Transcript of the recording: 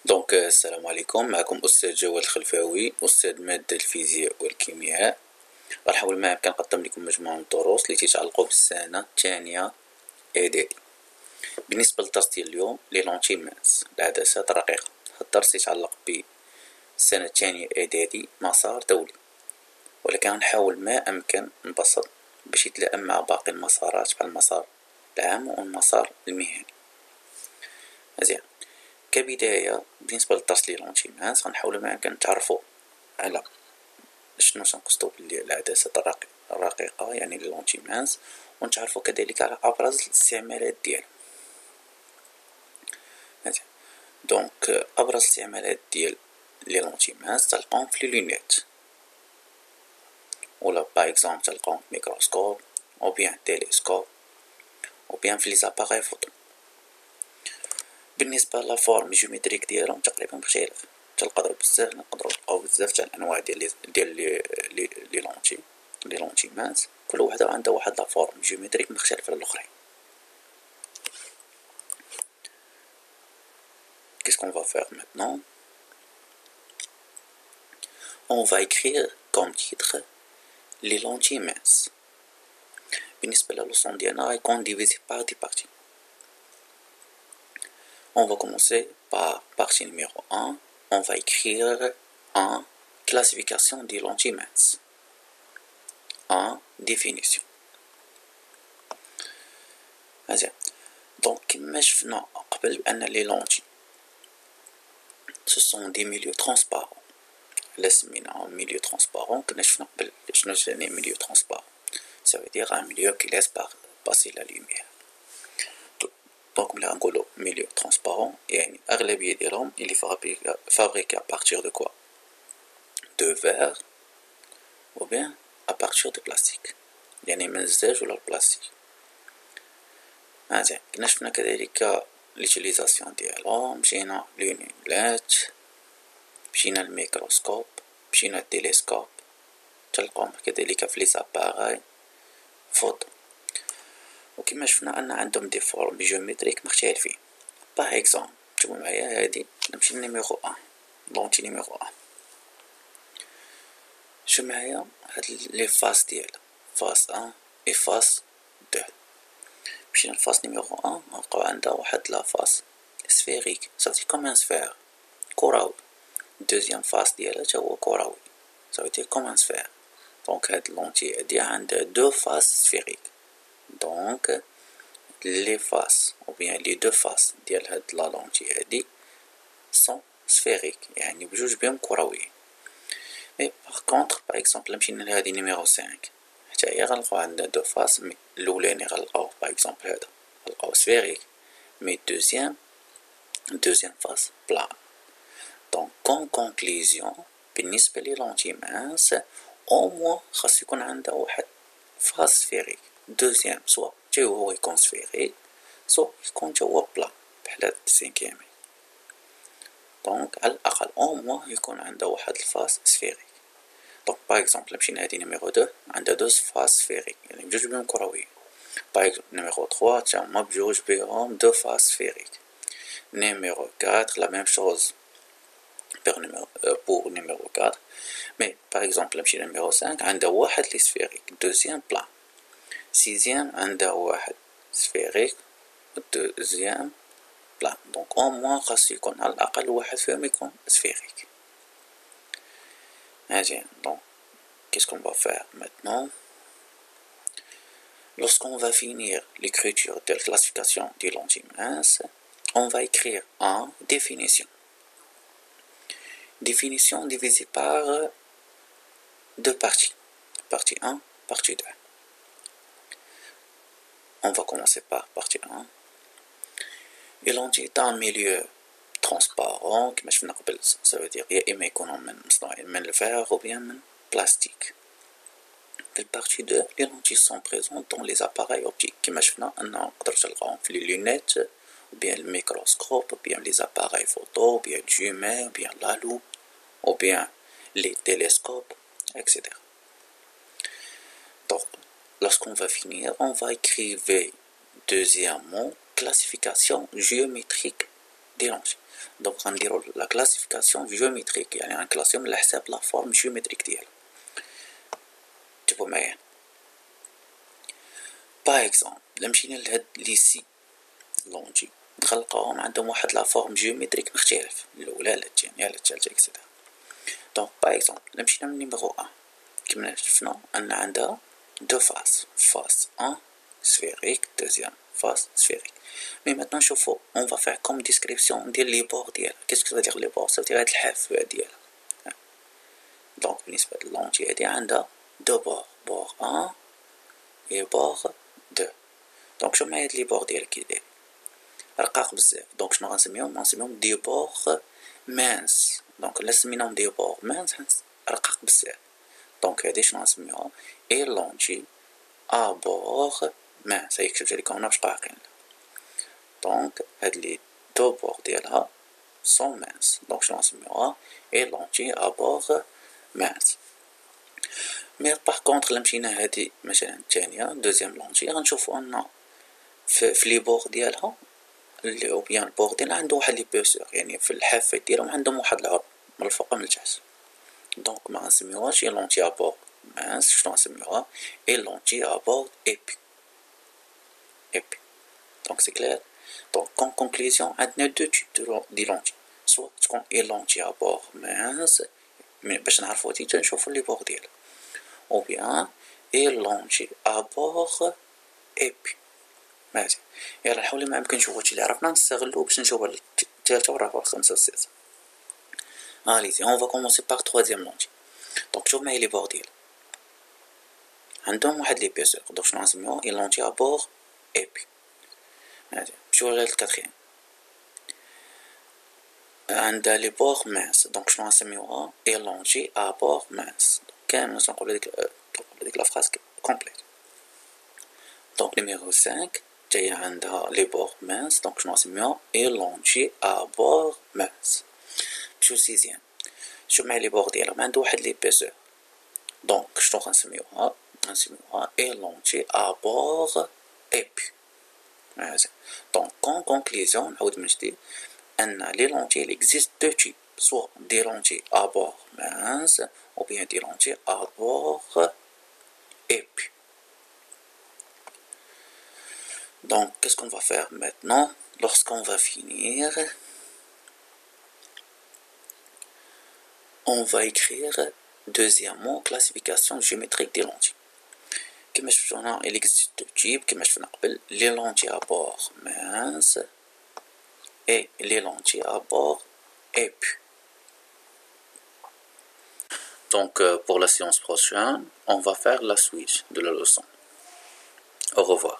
السلام عليكم. معكم أستاذ جواد الخلفاوي، أستاذ مادة الفيزياء والكيمياء. غنحاول ما يمكن نقدم لكم مجموعة من الدروس اللي تتعلقوا بالسنة الثانية إعدادي. بالنسبة للدرس ديال اليوم لي لونتيمانس العدسات الرقيقة، هاد الدرس يتعلق بالسنة الثانية إعدادي مسار دولي، ولكن غنحاول ما أمكن نبسط باش يتلائم مع باقي المسارات بحال المسار العام والمسار المهني. مزيان، كبداية بالنسبة للدرس لي لونتيمانس غنحاولو ما يمكن نتعرفو على شنو تنقصدو بلي العدسات الرقيقة يعني لي لونتيمانس، ونتعرفو كذلك على أبرز الاستعمالات ديالها. مزيان، أبرز الاستعمالات ديال لي لونتيمانس تلقاهم في لي لونيت، ولا باغ اكزومبل تلقاهم في ميكروسكوب أو بيان تيليسكوب أو بيان في لي زاباغاي فوتو. بالنسبة لافورم جيومتريك ديالهم تقريبا مختلف، نقدرو نلقاو بزاف تاع الأنواع ديال لي لونتيمانس، كل وحدة عندها واحد لافورم جيومتريك مختلفة على الأخرين. Qu'est-ce qu'on va faire maintenant? On va écrire comme titre les lentilles minces. بالنسبة للوصون ديالنا غيكون divisé par des parties. On va commencer par partie numéro 1. On va écrire en classification des lentilles minces. En définition. مزيان، دونك كما شفنا قبل بأن لي لونتي ce sont des milieux transparents. علاش سميناهم milieu transparent؟ كنا شفنا قبل شنو يعني milieu transparent. Ça veut dire un milieu qui laisse passer la lumière. Donc ملي غنقولو milieu transparent يعني أغلبية ديالهم il est fabriqué à partir de quoi? De verre ou bien à partir de plastique، يعني من الزاج ولا البلاستيك. مزيان، كنا شفنا كذلك ليوتيليزاسيون ديالهم، مشينا لونيلات، مشينا الميكروسكوب، مشينا التيليسكوب، تلقاهم كذلك في لي زاباغاي فوتو. وكما شفنا أن عندهم دي فورم جيومتريك مختلفين. باغ اكزومبل نتوما معايا هادي، نمشي لنيميرو 1 لونتي نيميرو 1. شو معايا هاد لي فاس ديالها، فاس 1 اي فاس 2. مشينا لفاس نيميرو 1 نلقاو عندها واحد لا فاس سفيريك، صافي كوم ان سفير كروي. دوزيام فاس ديالها تا هو كروي، صافي كوم ان سفير. دونك هاد لونتي هادي عندها دو فاس سفيريك. دونك لي فاس ou bien les deux faces ديال هاد لا لونتي هادي sont sphériques، يعني بجوج بهم كرويين. مي باغ كونطخ باغ اكزومبل مشينا لهادي نيميرو 5 حتى هي غنلقاو عندها دو فاس، مي الاولاني غنلقاو باغ اكزومبل هذا غنلقاو سفيريك، مي دوزيام فاس بلان. دونك كون كونكليزيون بالنسبة لي لونتي مانس او موان خاص يكون عندها واحد فاس سفيريك، دوزيام سوا تا هو يكون سفيريك سوا يكون تا هو بلا بحال هاد السينكيامي. دونك على الأقل او موان يكون عندها واحد الفاس سفيريك. دونك باغ اكزومبل مشينا هادي نيميرو 2 عندها دو فاس سفيريك يعني بجوج بهم كرويين. باغ اكزومبل نيميرو 3 تا هما بجوج بهم دو فاس سفيريك. نيميرو 4 لا ميم شوز pour numéro 4. Mais par exemple مشينا numéro 5 عندها واحد لي سفيريك دوزيام بلان. سيزيام عندها واحد سفيريك دوزيام بلان. دونك au moins خاص يكون على الأقل واحد فيهم يكون سفيريك. مزيان، donc qu'est-ce qu'on va faire maintenant? Lorsqu'on va finir l'écriture de la classification des lentilles minces, on va écrire en définition. Définition divisée par deux parties. Partie 1, partie 2. On va commencer par partie 1. Les lentilles est un milieu transparent, كما شفنا قبل، ça veut dire يا إما يكونوا من الفير ou bien من plastique. في partie 2, les lentilles sont présentes dans les appareils optiques. كما شفنا أننا نقدروا تلقاهم في les lunettes, ou bien le microscope, ou bien les appareils photo, ou bien le jumet, ou bien la loupe, ou bien les télescopes, etc. Donc, lorsqu'on va finir, on va écrire deuxièmement classification géométrique دي لونجي. دونك غنديرو لا كلاسيفيكاسيون جيومتريك، يعني غنكلاسيهم على حساب لا فورم جيومتريك ديالها. انتبهوا معايا. باغ اكزومبل الا مشينا لهاد لي سي لونجي نخلقوهم عندهم واحد لا فورم جيومتريك مختلف، الاولى على الثانيه على الثالثه اكسيتيرا. دونك باغ اكزومبل الا مشينا للنيميرو 1 كما شفنا ان عندها دو فاس، فاس 1 sphérique, deuxième face sphérique. Mais maintenant, on va faire comme description des bords d'elle. Qu'est-ce que ça veut dire les bords? Ça veut dire الحافة ديالها. Donc, بالنسبة للونجي هادي عندها دو بور، بور 1 et بور 2. Donc, شوف معايا هاد لي بور ديالها كي داير رقاق بزاف. دونك شنو غنسميهم دي بور مانس. دونك الا سميناهم دي بور مانس رقاق بزاف. دونك هادي شنو غنسميوها اي لونجي ا بور مانس. هيك كتبت لكم باش باقيين. دونك هاد لي دو بور ديالها سون مانس. دونك شنو غنسميوها اي لونجي ا بور مانس. مي باغ كونطخ الا مشينا هادي مثلا الثانيه دوزيام لونجي غنشوفو ان في لي بور ديالها اللي او بيان البور ديالها عنده واحد لي بوسور، يعني في الحافه ديالهم عندهم واحد العرض من الفوق من التحت. دونك ما غنسميوهاش اي لونجي ا بور مانس. شنو غنسميوها اي لونجي ا بور ايبي. ايبي. دونك سي كلير. دونك كون كونكلوزيون عندنا دو تيب دي لونجي، سوا تكون اي لونجي ا بور مانس باش نعرفو هادي تنشوفو لي بور ديالها، او بيان اي لونجي ا بور ايبي. ماشي. يلا نحاولوا ما يمكن نشوفوا هادشي اللي عرفنا نستغلو باش نشوفوا الثالثه والرابعه والخامسه والسادسه. Allez, on va commencer par troisième lentille. Donc شوف معايا لي بور ديالها عندهم واحد لي بيسور. دونك شنو غنسميوها اي لونجي ا بور ايبي. هادي نمشيو للكاتريام عندها لي بور مانس. دونك شنو غنسميوها اي لونجي ا بور مانس. كامل نقولو ديك لا فراس كومبليت. دونك نيميرو 5 جاية عندها لي بور مانس. دونك شنو غنسميوها اي لونجي ا بور مانس. نمشيو سيزيام. شوف معايا لي بور ديالهم عنده واحد لي بيسور. دونك شنو غنسميوها اي لونجي ا بور ايبي. دونك كون كونكلوزيون نعاود من جديد ان لي لونجي il existe deux types, soit des lentilles à bord mince ou bien des lentilles à bord épais. Donc qu'est-ce qu'on va faire maintenant lorsqu'on va finir? On va écrire deuxièmement classification géométrique des lentilles. كما شفنا il existe deux types كما شفنا قبل les lentilles à bord mince et les lentilles à bord épais. Donc pour la séance prochaine, on va faire la suite de la leçon. Au revoir.